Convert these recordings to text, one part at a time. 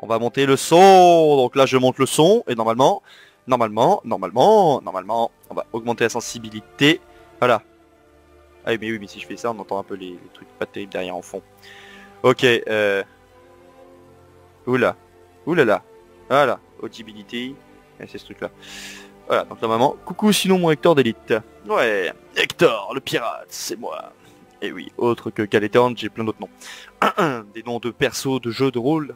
va monter le son. Donc là je monte le son et normalement, on va augmenter la sensibilité. Voilà. Ah oui mais si je fais ça on entend un peu les trucs pas terribles derrière en fond. Ok, oula, oulala, voilà, audibility, et c'est ce truc là. Voilà, donc normalement, coucou sinon mon Hector d'élite. Ouais, Hector, le pirate, c'est moi. Et oui, autre que Caletorn, j'ai plein d'autres noms. Des noms de persos, de jeux de rôle,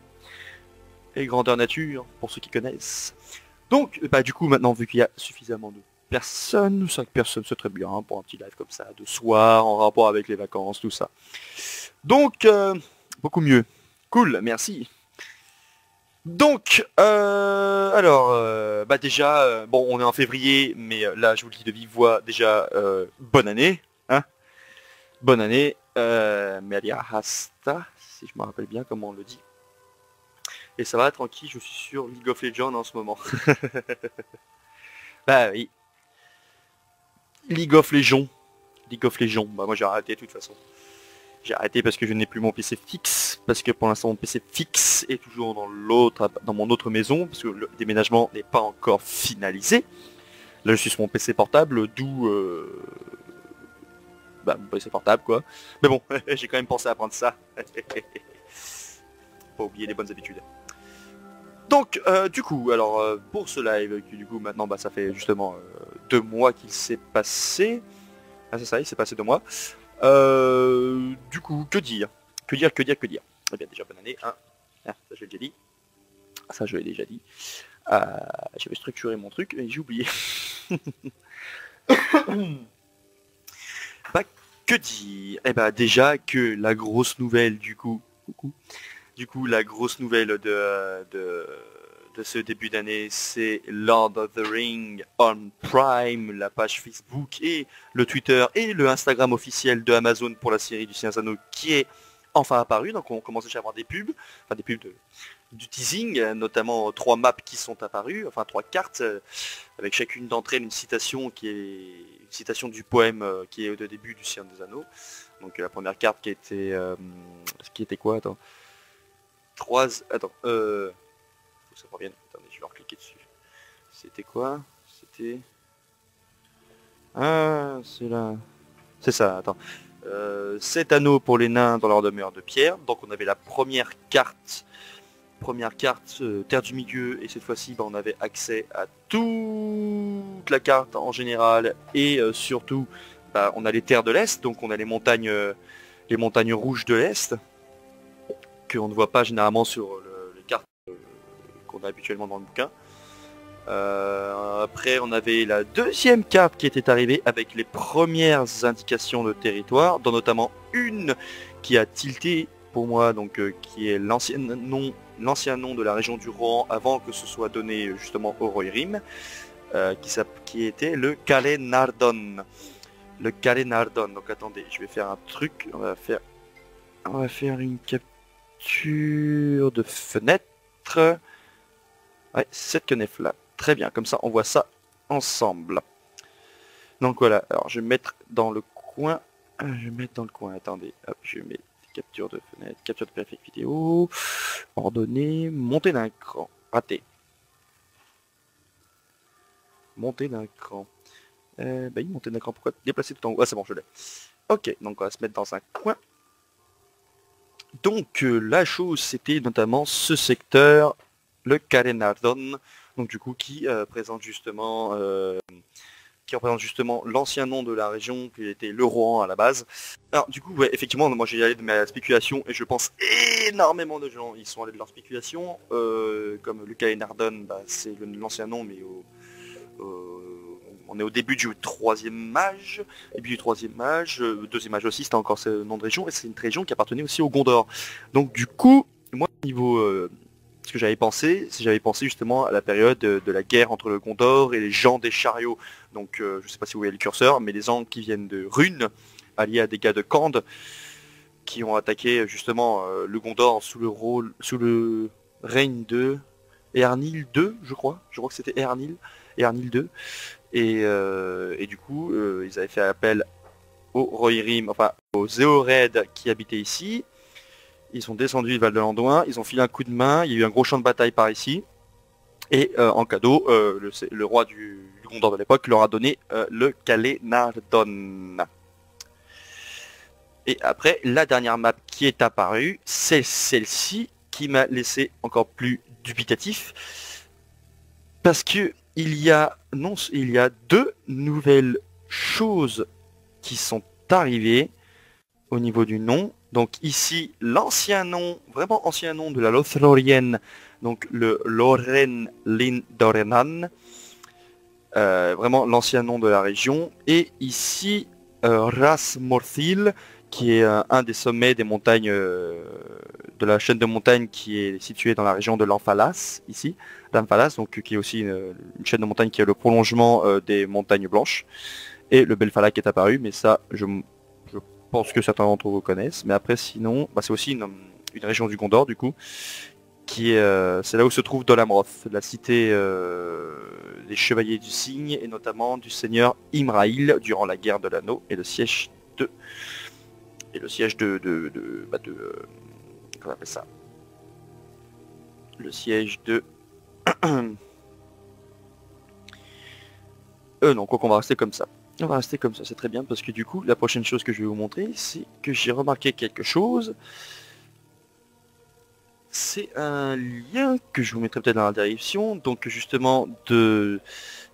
et grandeur nature, pour ceux qui connaissent. Donc, bah du coup, maintenant, vu qu'il y a suffisamment de personnes, 5 personnes, c'est très bien, hein, pour un petit live comme ça, de soir, en rapport avec les vacances, tout ça. Donc, beaucoup mieux. Cool, merci. Donc, alors, bah déjà, bon, on est en février, mais là, je vous le dis de vive voix, déjà, bonne année, hein, bonne année, Melia Hasta, si je me rappelle bien comment on le dit. Et ça va, tranquille, je suis sur League of Legends en ce moment. Bah oui, League of Legends, bah moi j'ai arrêté de toute façon. J'ai arrêté parce que je n'ai plus mon PC fixe, parce que pour l'instant mon PC fixe est toujours dans mon autre maison, parce que le déménagement n'est pas encore finalisé. Là je suis sur mon PC portable, d'où bah mon PC portable quoi. Mais bon, j'ai quand même pensé à prendre ça. Pas oublier les bonnes habitudes. Donc du coup, alors pour ce live, qui du coup maintenant bah ça fait justement 2 mois qu'il s'est passé. Ah c'est ça, il s'est passé 2 mois. Du coup, que dire? Que dire? Eh bien déjà bonne année, hein. Ah, ça je l'ai déjà dit. Ça je l'ai déjà dit. J'avais structuré mon truc et j'ai oublié. Bah que dire? Eh bah déjà que la grosse nouvelle du coup. Coucou. Du coup la grosse nouvelle de ce début d'année, c'est Lord of the Ring on Prime, la page Facebook et le Twitter et le Instagram officiel de Amazon pour la série du Seigneur des Anneaux qui est enfin apparu. Donc on commence déjà à avoir des pubs, enfin des pubs du teasing, notamment 3 maps qui sont apparues, enfin 3 cartes, avec chacune d'entre elles une citation qui est une citation du poème qui est au début du Seigneur des Anneaux. Donc la première carte qui était quoi? Attends. 3... Attends, faut que ça revienne. Attendez, je vais recliquer dessus. C'était quoi? C'était... Ah, c'est là. C'est ça, attends. 7 anneaux pour les nains dans leur demeure de pierre. Donc on avait la première carte, Terre du Milieu, et cette fois-ci bah, on avait accès à toute la carte en général, et surtout bah, on a les terres de l'Est, donc on a les montagnes rouges de l'Est, qu'on ne voit pas généralement sur les cartes qu'on a habituellement dans le bouquin. Après on avait la deuxième carte qui était arrivée avec les premières indications de territoire, dont notamment une qui a tilté pour moi, donc qui est l'ancien nom de la région du Rohan avant que ce soit donné justement au Rohirrim, qui était le Calais Nardon. Le Calais Nardon. Donc attendez, je vais faire un truc, on va faire une capture de fenêtre. Ouais, cette fenêtre là. Très bien, comme ça on voit ça ensemble. Donc voilà, alors je vais mettre dans le coin. Attendez, hop, je mets capture de fenêtre, capture de périphérique vidéo, ordonnées, montée d'un cran. Raté. Montée d'un cran. Bah oui, montée d'un cran, pourquoi déplacer tout en haut? Ah c'est bon, je l'ai. Ok, donc on va se mettre dans un coin. Donc la chose c'était notamment ce secteur, le Calais Nardon, donc du coup qui représente justement l'ancien nom de la région qui était le Rohan à la base. Alors du coup ouais, effectivement moi j'ai allé de ma spéculation et je pense énormément de gens ils sont allés de leur spéculation, comme le Calais Nardon bah, c'est l'ancien nom mais on est au début du troisième âge, deuxième âge aussi c'était encore ce nom de région, et c'est une région qui appartenait aussi au Gondor. Donc du coup, moi au niveau ce que j'avais pensé justement à la période de la guerre entre le Gondor et les gens des chariots. Donc je sais pas si vous voyez le curseur, mais les gens qui viennent de Rune, alliés à des gars de Kand, qui ont attaqué justement le Gondor sous le règne de Eärnil II, je crois que c'était Eärnil II. Et du coup, ils avaient fait appel aux Rohirrim, enfin aux Éored qui habitaient ici. ils sont descendus du Val de l'Anduin, ils ont filé un coup de main, il y a eu un gros champ de bataille par ici. Et en cadeau, le roi du Gondor de l'époque leur a donné le Calénardon. Et après, la dernière map qui est apparue, c'est celle-ci qui m'a laissé encore plus dubitatif. Parce que il y a deux nouvelles choses qui sont arrivées au niveau du nom. Donc ici, l'ancien nom, vraiment ancien nom de la Lothlórien, donc le Lórien Lindorrenan, vraiment l'ancien nom de la région. Et ici, Ras Morthil, qui est un des sommets des montagnes, de la chaîne de montagnes qui est située dans la région de l'Amphalas, ici. L'Amphalas, donc qui est aussi une chaîne de montagnes qui est le prolongement des montagnes blanches. Et le Belfalak est apparu, mais ça, je pense que certains d'entre vous connaissent. Mais après, sinon, bah, c'est aussi une région du Gondor, du coup, qui est, c'est là où se trouve Dol Amroth, la cité des Chevaliers du Cygne, et notamment du seigneur Imraïl, durant la guerre de l'Anneau, et le siège de... comment on appelle ça? Le siège de... non, quoi qu'on va rester comme ça. On va rester comme ça, c'est très bien, parce que du coup, la prochaine chose que je vais vous montrer, c'est que j'ai remarqué quelque chose. C'est un lien que je vous mettrai peut-être dans la description, donc justement de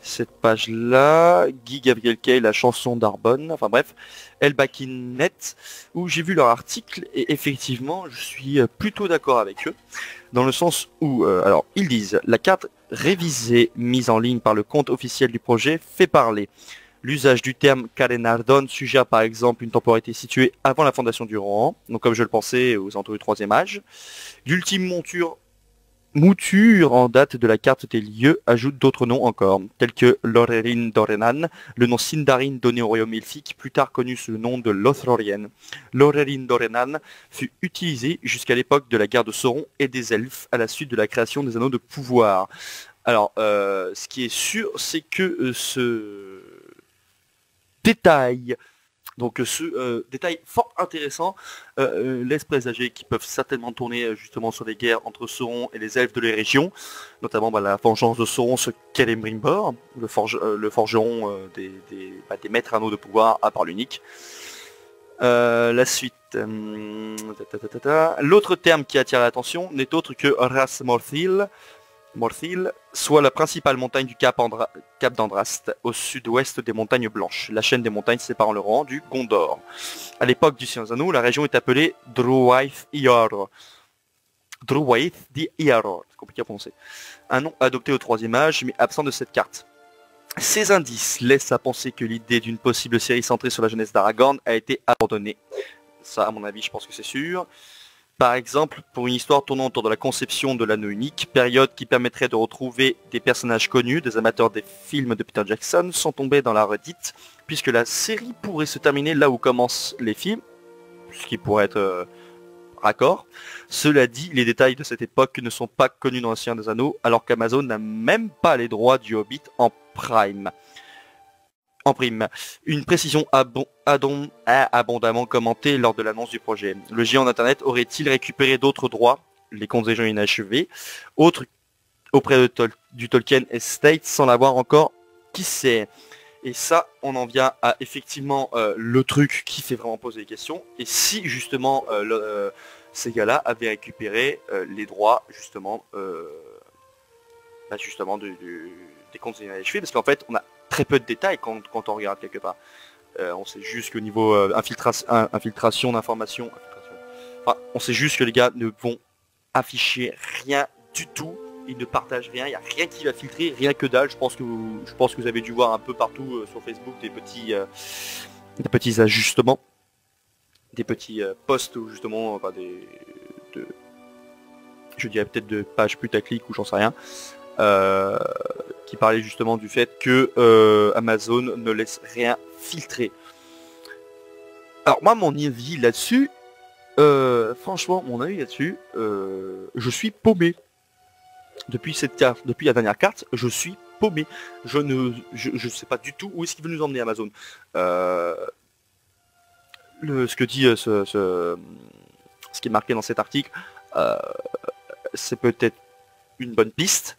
cette page-là, Guy Gabriel Kay, la chanson d'Arbonne, enfin bref, Elbakin.net, où j'ai vu leur article, et effectivement, je suis plutôt d'accord avec eux, dans le sens où, alors, ils disent, la carte révisée mise en ligne par le compte officiel du projet fait parler. L'usage du terme Calénardon suggère par exemple une temporalité située avant la fondation du Rohan, donc comme je le pensais aux alentours du 3e âge. L'ultime mouture en date de la carte des lieux ajoute d'autres noms encore, tels que Lórien Dórenan, le nom Sindarin donné au royaume elfique, plus tard connu sous le nom de Lothlórien. Lórien Dórenan fut utilisé jusqu'à l'époque de la guerre de Sauron et des elfes, à la suite de la création des anneaux de pouvoir. Alors, ce qui est sûr, c'est que ce détail, donc ce détail fort intéressant, laisse présager qu'ils peuvent certainement tourner justement sur les guerres entre Sauron et les elfes de les régions, notamment la vengeance de Sauron sur Celebrimbor, le forgeron des maîtres anneaux de pouvoir à part l'unique. La suite. L'autre terme qui attire l'attention n'est autre que Ras Morthil, soit la principale montagne du Cap d'Andrast, au sud-ouest des montagnes blanches, la chaîne des montagnes séparant le Rohan du Gondor. À l'époque du Seigneur des Anneaux, la région est appelée Druaith Ior. Druaith di Ior, c'est compliqué à prononcer. Un nom adopté au 3e âge, mais absent de cette carte. Ces indices laissent à penser que l'idée d'une possible série centrée sur la jeunesse d'Aragorn a été abandonnée. Ça, à mon avis, je pense que c'est sûr. Par exemple, pour une histoire tournant autour de la conception de l'anneau unique, période qui permettrait de retrouver des personnages connus, des amateurs des films de Peter Jackson, sont tombés dans la redite, puisque la série pourrait se terminer là où commencent les films, ce qui pourrait être raccord. Cela dit, les détails de cette époque ne sont pas connus dans le Seigneur des Anneaux, alors qu'Amazon n'a même pas les droits du Hobbit en prime. Une précision abondamment commentée lors de l'annonce du projet. Le géant d'internet aurait-il récupéré d'autres droits, les contes et jeux inachevés, autres auprès du Tolkien Estate sans l'avoir encore? Qui sait? Et ça, on en vient à effectivement le truc qui fait vraiment poser des questions. Et si justement ces gars-là avaient récupéré les droits justement, des contes et jeux inachevés, parce qu'en fait, on a très peu de détails quand on regarde quelque part. On sait juste qu'au niveau infiltration d'informations, enfin, on sait juste que les gars ne vont afficher rien du tout, ils ne partagent rien, il n'y a rien qui va filtrer, rien que dalle. Je pense que vous avez dû voir un peu partout sur Facebook des petits ajustements, des petits posts où justement, enfin, je dirais peut-être de pages putaclic ou j'en sais rien. Qui parlait justement du fait que Amazon ne laisse rien filtrer. Alors moi, mon avis là-dessus, franchement, mon avis là-dessus, je suis paumé. Depuis cette carte, depuis la dernière carte, je suis paumé. Je sais pas du tout où est-ce qu'il veut nous emmener Amazon. Ce que dit ce qui est marqué dans cet article, euh, c'est peut-être une bonne piste.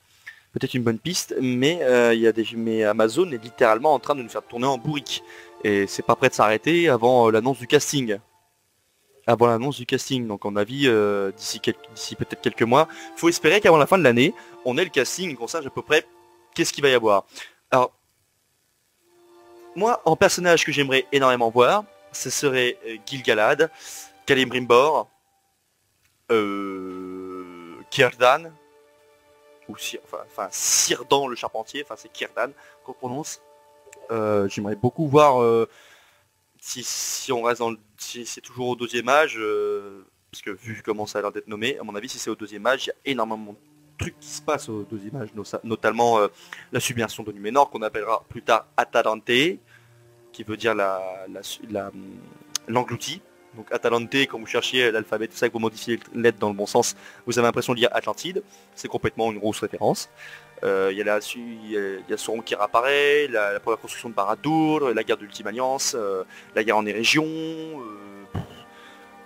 Mais mais Amazon est littéralement en train de nous faire tourner en bourrique. Et c'est pas prêt de s'arrêter avant l'annonce du casting. Avant l'annonce du casting, donc en avis, d'ici peut-être quelques mois, faut espérer qu'avant la fin de l'année, on ait le casting, qu'on sache à peu près qu'est-ce qu'il va y avoir. Alors, moi, en personnage que j'aimerais énormément voir, ce serait Gil-galad, Celebrimbor, Círdan, ou Círdan le charpentier, enfin c'est Círdan qu'on prononce. J'aimerais beaucoup voir si on reste si c'est toujours au deuxième âge, parce que vu comment ça a l'air d'être nommé, à mon avis si c'est au deuxième âge, il y a énormément de trucs qui se passent au deuxième âge, notamment la submersion de Numénor qu'on appellera plus tard Atalante, qui veut dire l'englouti. Donc Atalante, quand vous cherchiez l'alphabet, tout ça, que vous modifiez les lettres dans le bon sens, vous avez l'impression de lire Atlantide. C'est complètement une grosse référence. Il y a Sauron qui réapparaît, la première construction de Barad-dûr, la guerre de l'Ultime Alliance, la guerre en Érégion,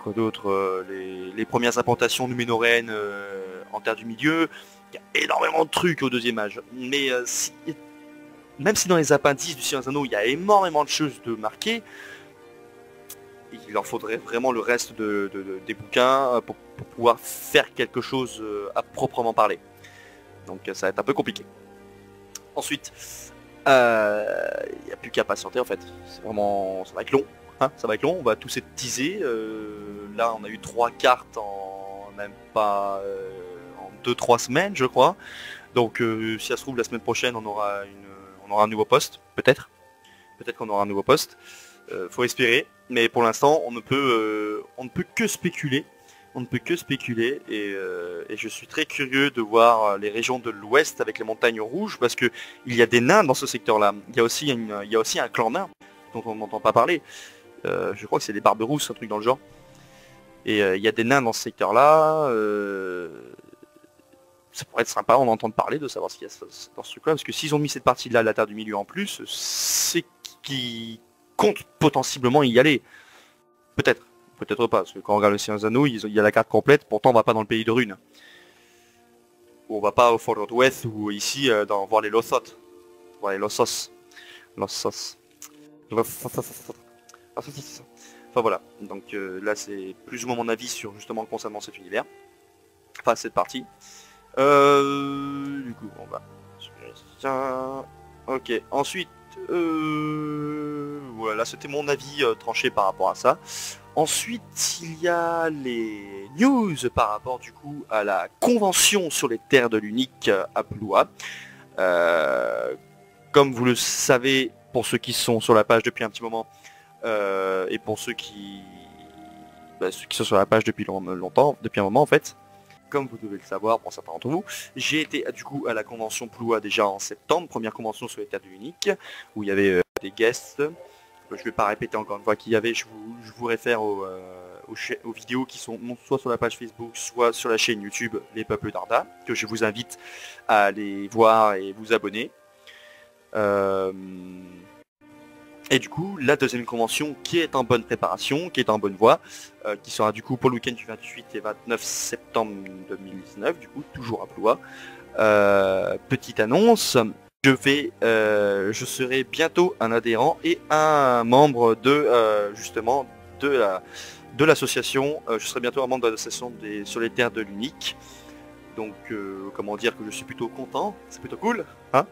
quoi d'autre, les premières implantations numénoréennes en Terre du Milieu. Il y a énormément de trucs au deuxième âge. Mais même si dans les appendices du Seigneur des Anneaux, il y a énormément de choses de marquées, il leur faudrait vraiment le reste des bouquins pour pouvoir faire quelque chose à proprement parler. Donc ça va être un peu compliqué. Ensuite, il n'y a plus qu'à patienter en fait. C'est vraiment, ça va être long. Hein, ça va être long, on va tous être teasés. Là, on a eu 3 cartes en même pas en 2-3 semaines, je crois. Donc, si ça se trouve, la semaine prochaine, on aura un nouveau poste, peut-être. Peut-être qu'on aura un nouveau poste. Faut espérer, mais pour l'instant, on ne peut que spéculer. On ne peut que spéculer et je suis très curieux de voir les régions de l'ouest avec les montagnes rouges parce que il y a des nains dans ce secteur-là. Il y a aussi un clan nain dont on n'entend pas parler. Je crois que c'est les Barberousses, un truc dans le genre. Et il y a des nains dans ce secteur-là. Ça pourrait être sympa d'en entendre parler, de savoir ce qu'il y a dans ce truc-là, parce que s'ils ont mis cette partie-là, la Terre du Milieu en plus, c'est qu'ils comptent potentiellement y aller. Peut-être. Peut-être pas, parce que quand on regarde le Seigneur des Anneaux, il y a la carte complète, pourtant on va pas dans le pays de Rune. Ou on va pas au Fort Northwest ou ici voir les Lothoth. Voir les Lossos. Lossos. Enfin voilà, donc là c'est plus ou moins mon avis sur justement concernant cet univers. Enfin cette partie. Du coup on va... Ok, ensuite... voilà, c'était mon avis tranché par rapport à ça. Ensuite, il y a les news par rapport du coup à la convention sur les terres de l'unique à Blois. Comme vous le savez, pour ceux qui sont sur la page depuis un petit moment, et pour ceux qui sont sur la page depuis longtemps, depuis un moment en fait, comme vous devez le savoir pour certains d'entre vous, j'ai été du coup à la convention Ploua déjà en septembre, première convention sur les terres de l'unique, où il y avait des guests. Je ne vais pas répéter encore une fois qui y avait, je vous réfère aux vidéos qui sont soit sur la page Facebook, soit sur la chaîne YouTube Les Peuples d'Arda, que je vous invite à aller voir et vous abonner. Et du coup, la deuxième convention qui est en bonne préparation, qui est en bonne voie, qui sera du coup pour le week-end du 28 et 29 septembre 2019, du coup, toujours à Blois. Petite annonce, je serai bientôt un adhérent et un membre justement de l'association. Je serai bientôt un membre de l'association sur les terres de l'unique. Donc comment dire que je suis plutôt content, c'est plutôt cool. Hein,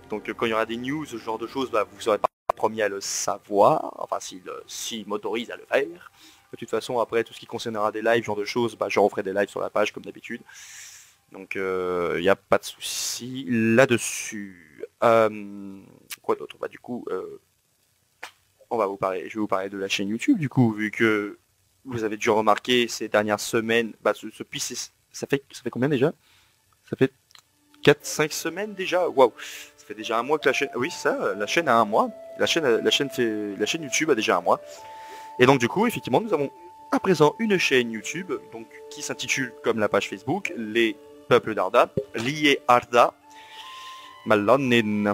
donc quand il y aura des news, ce genre de choses, vous serez pas premier à le savoir, enfin s'il m'autorise à le faire. De toute façon après tout ce qui concernera des lives, genre de choses, je referai des lives sur la page comme d'habitude. Donc il n'y a pas de souci là-dessus. Quoi d'autre? Du coup, je vais vous parler de la chaîne YouTube du coup, vu que vous avez dû remarquer ces dernières semaines, ça fait combien déjà? Ça fait 4-5 semaines déjà. Waouh, ça fait déjà un mois que la chaîne. Oui, c'est ça, la chaîne a un mois. La chaîne YouTube a déjà un mois. Et donc du coup, effectivement, nous avons à présent une chaîne YouTube, donc qui s'intitule comme la page Facebook, Les Peuples d'Arda, lié Arda, Mallonin,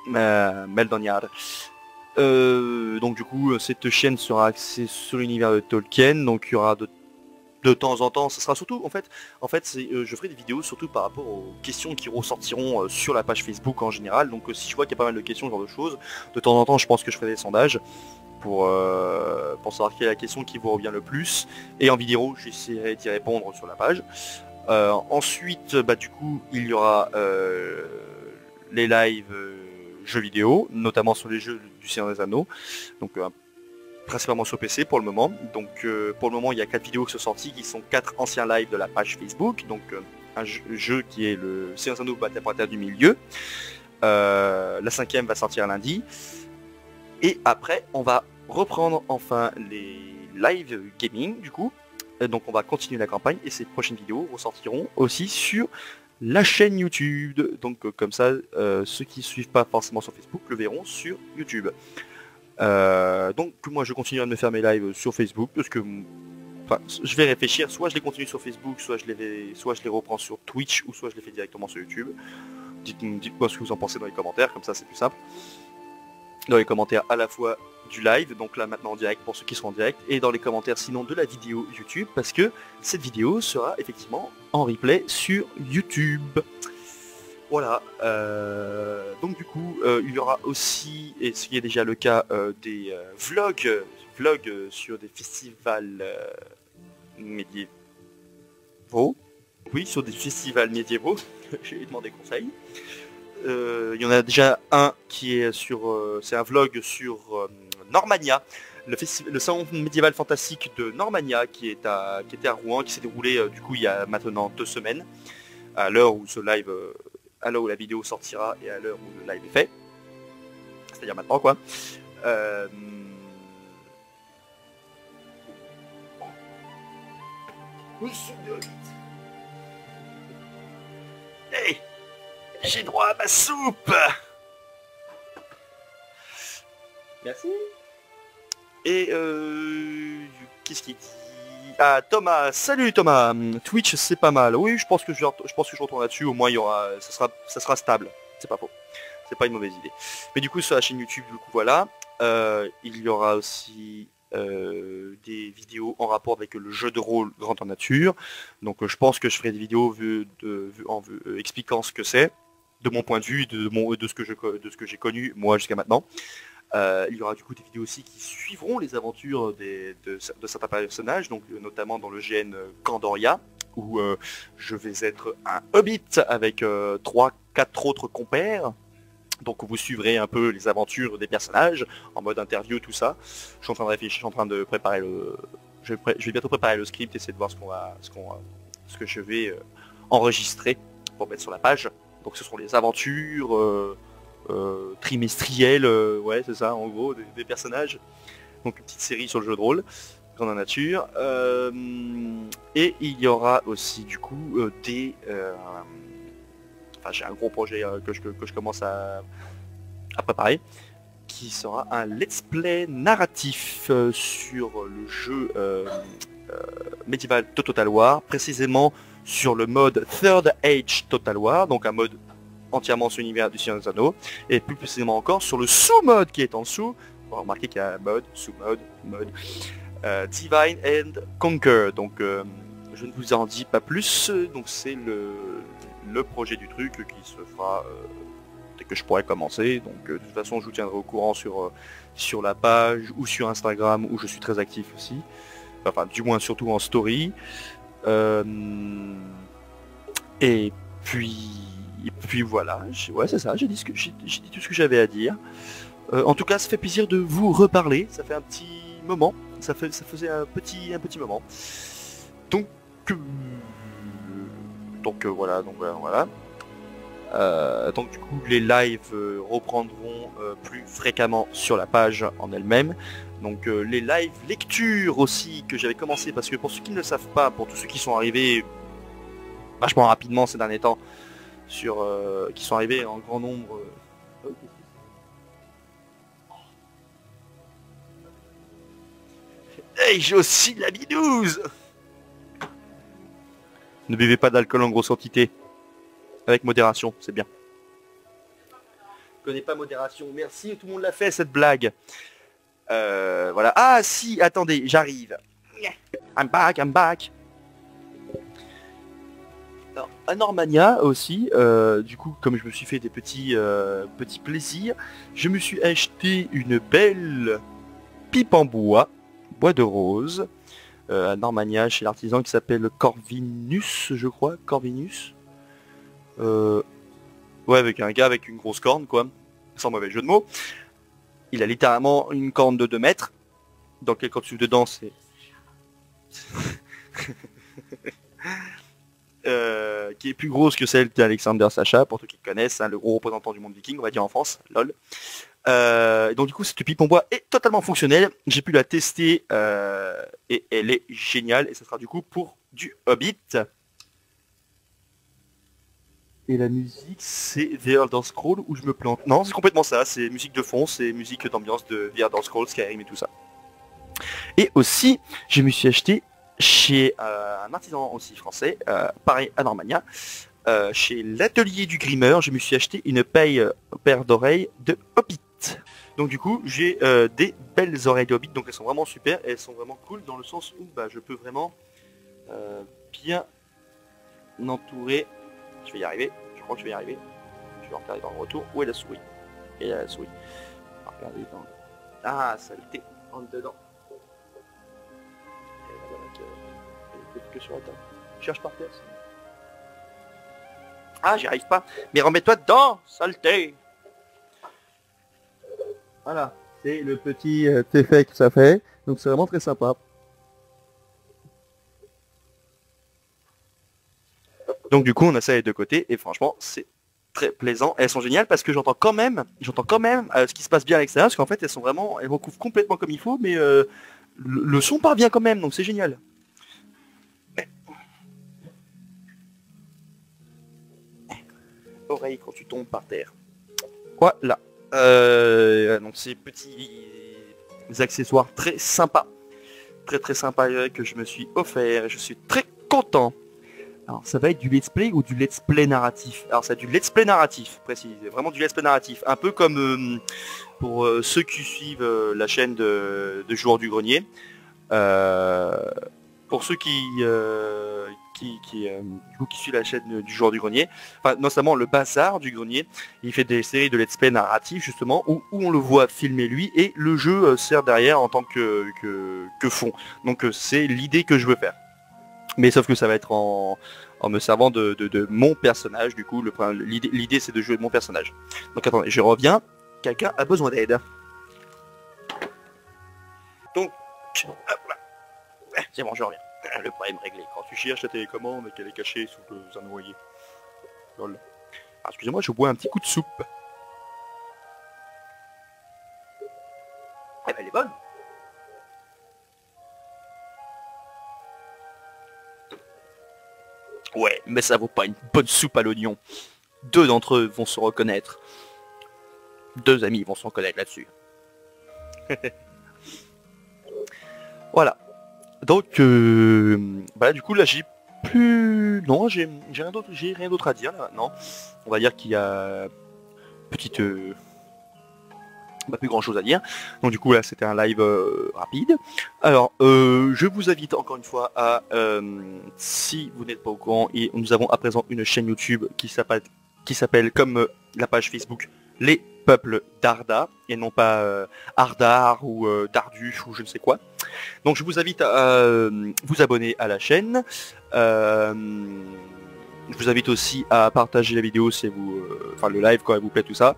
Meldoniar. Donc du coup, cette chaîne sera axée sur l'univers de Tolkien, donc il y aura de temps en temps, ça sera surtout, je ferai des vidéos surtout par rapport aux questions qui ressortiront sur la page Facebook en général, donc si je vois qu'il y a pas mal de questions, ce genre de choses, de temps en temps je pense que je ferai des sondages pour savoir quelle est la question qui vous revient le plus, et en vidéo j'essaierai d'y répondre sur la page. Ensuite, du coup, il y aura les lives jeux vidéo, notamment sur les jeux du Seigneur des Anneaux, donc principalement sur PC pour le moment. Donc pour le moment il y a 4 vidéos qui sont sorties, qui sont 4 anciens lives de la page Facebook, donc un jeu qui est le Seigneur des Anneaux Bataille pour la Terre du Milieu. La 5e va sortir lundi. Et après on va reprendre enfin les live gaming du coup. Donc on va continuer la campagne et ces prochaines vidéos ressortiront aussi sur la chaîne YouTube. Donc comme ça, ceux qui ne suivent pas forcément sur Facebook le verront sur YouTube. Donc moi je continuerai de me faire mes lives sur Facebook parce que je vais réfléchir, soit je les continue sur Facebook, soit je les reprends sur Twitch, ou soit je les fais directement sur YouTube. Dites-moi ce que vous en pensez dans les commentaires, comme ça c'est plus simple. Dans les commentaires à la fois du live, donc là maintenant en direct pour ceux qui seront en direct, et dans les commentaires sinon de la vidéo YouTube, parce que cette vidéo sera effectivement en replay sur YouTube. Voilà, donc du coup il y aura aussi, et ce qui est déjà le cas, des vlogs sur des festivals médiévaux. Oui, sur des festivals médiévaux, j'ai demandé conseil. Il y en a déjà un qui est sur, c'est un vlog sur Normania, le salon médiéval fantastique de Normania qui était à Rouen, qui s'est déroulé du coup il y a maintenant 2 semaines, à l'heure où ce live, à l'heure où la vidéo sortira et à l'heure où le live est fait, c'est-à-dire maintenant quoi. Hey, j'ai droit à ma soupe. Merci. Et qu'est-ce qu'il dit? Ah, Thomas, salut Thomas. Twitch c'est pas mal. Oui, je pense que je retourne là-dessus. Au moins il y aura, ça sera stable. C'est pas faux. C'est pas une mauvaise idée. Mais du coup sur la chaîne YouTube, du coup voilà, il y aura aussi des vidéos en rapport avec le jeu de rôle Grandeur Nature. Donc je pense que je ferai des vidéos expliquant ce que c'est, de mon point de vue, de ce que j'ai connu moi jusqu'à maintenant. Il y aura du coup des vidéos aussi qui suivront les aventures de certains personnages, donc notamment dans le GN Candoria, où je vais être un hobbit avec 3-4 autres compères. Donc vous suivrez un peu les aventures des personnages, en mode interview, tout ça. Je suis en train de réfléchir, je suis en train de préparer je vais bientôt préparer le script, essayer de voir ce que je vais enregistrer pour mettre sur la page. Donc ce seront les aventures trimestrielles, ouais c'est ça en gros, des personnages. Donc une petite série sur le jeu de rôle, Grandeur Nature. Et il y aura aussi du coup j'ai un gros projet que je commence à préparer, qui sera un let's play narratif sur le jeu médiéval de Total War, précisément sur le mode Third Age Total War, donc un mode entièrement sur l'univers du Seigneur des Anneaux, et plus précisément encore sur le sous-mode qui est en dessous. On va remarquer qu'il y a un mode, sous-mode, mode Divine and Conquer. Donc je ne vous en dis pas plus, donc c'est le projet du truc qui se fera dès que je pourrai commencer. Donc de toute façon je vous tiendrai au courant sur la page ou sur Instagram où je suis très actif aussi, enfin du moins surtout en story. Et puis voilà, ouais c'est ça, j'ai dit tout ce que j'avais à dire. En tout cas ça fait plaisir de vous reparler, ça fait un petit moment, ça faisait un petit moment. Donc voilà. Donc du coup les lives reprendront plus fréquemment sur la page en elle-même. Donc les lives lecture aussi que j'avais commencé, parce que pour ceux qui ne le savent pas, pour tous ceux qui sont arrivés vachement rapidement ces derniers temps, qui sont arrivés en grand nombre. Hey, j'ai aussi de la bidouze. Ne buvez pas d'alcool en grosse quantité. Avec modération, c'est bien. connais pas modération. Merci, tout le monde l'a fait cette blague. Voilà. Ah si, attendez, j'arrive. I'm back, I'm back. Alors, à Normania aussi, du coup, comme je me suis fait des petits plaisirs, je me suis acheté une belle pipe en bois de rose, à Normania, chez l'artisan qui s'appelle Corvinus, je crois, Corvinus. Ouais, avec un gars avec une grosse corne, quoi, sans mauvais jeu de mots. Il a littéralement une corne de 2 mètres, donc quand tu dedans, c'est... qui est plus grosse que celle d'Alexander Sacha, pour ceux qui connaissent, hein, le gros représentant du monde viking, on va dire en France, lol. Donc du coup, cette pipe en bois est totalement fonctionnelle, j'ai pu la tester, et elle est géniale, et ça sera du coup pour du Hobbit. Et la musique, c'est The Elder Scrolls, où je me plante. Non, c'est complètement ça, c'est musique de fond, c'est musique d'ambiance de The Elder Scrolls, Skyrim et tout ça. Et aussi, je me suis acheté chez un artisan aussi français, pareil à Normania, chez l'atelier du grimeur, je me suis acheté une paire d'oreilles de Hobbit. Donc du coup, j'ai des belles oreilles de Hobbit, donc elles sont vraiment super, et elles sont vraiment cool dans le sens où je peux vraiment bien entourer. Je vais y arriver, je crois que je vais y arriver. Je vais regarder dans le retour. Où est la souris? Et là la souris. Regardez dans... Ah, saleté, rentre dedans. Que sur la table. Je cherche par terre. Ah, j'y arrive pas. Mais remets-toi dedans, saleté. Voilà, c'est le petit effet que ça fait. Donc c'est vraiment très sympa. Donc du coup, on a ça les deux côtés et franchement, c'est très plaisant. Elles sont géniales parce que j'entends quand même ce qui se passe bien à l'extérieur, parce qu'en fait, elles recouvrent complètement comme il faut, mais le son parvient quand même, donc c'est génial. Oreille quand tu tombes par terre. Voilà. Donc ces petits accessoires très sympas, très sympas que je me suis offert. Je suis très content. Alors ça va être du let's play ou du let's play narratif? Alors c'est du let's play narratif, précise, vraiment du let's play narratif. Un peu comme pour ceux qui suivent la chaîne de Joueurs du Grenier. Pour ceux qui suivent la chaîne du Joueur du Grenier, enfin notamment le Bazar du Grenier, il fait des séries de let's play narratifs justement où on le voit filmer lui et le jeu sert derrière en tant que fond. Donc c'est l'idée que je veux faire. Mais sauf que ça va être en me servant de mon personnage, du coup l'idée c'est de jouer de mon personnage. Donc attendez, je reviens, quelqu'un a besoin d'aide. Donc, hop là. C'est bon, je reviens. Le problème réglé. Quand tu cherches la télécommande et qu'elle est cachée sous un noyer. Lol. Alors, excusez-moi, je bois un petit coup de soupe. Eh ben elle est bonne. Ouais, mais ça vaut pas une bonne soupe à l'oignon. 2 d'entre eux vont se reconnaître. 2 amis vont se reconnaître là-dessus. Voilà. Donc, du coup là j'ai plus... Non, j'ai rien d'autre à dire là. Non, on va dire qu'il y a petite... plus grand chose à dire. Donc du coup là c'était un live rapide. Alors je vous invite encore une fois à si vous n'êtes pas au courant, et nous avons à présent une chaîne YouTube qui s'appelle comme la page Facebook Les Peuples d'Arda et non pas Ardar ou Darduf ou je ne sais quoi. Donc je vous invite à vous abonner à la chaîne. Je vous invite aussi à partager la vidéo si le live quand elle vous plaît, tout ça.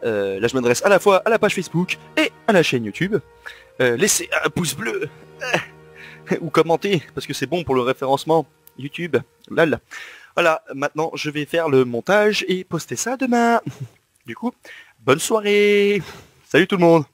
Là je m'adresse à la fois à la page Facebook et à la chaîne YouTube. Laissez un pouce bleu ou commentez parce que c'est bon pour le référencement YouTube. Lol. Voilà, maintenant je vais faire le montage et poster ça demain. Du coup, bonne soirée. Salut tout le monde.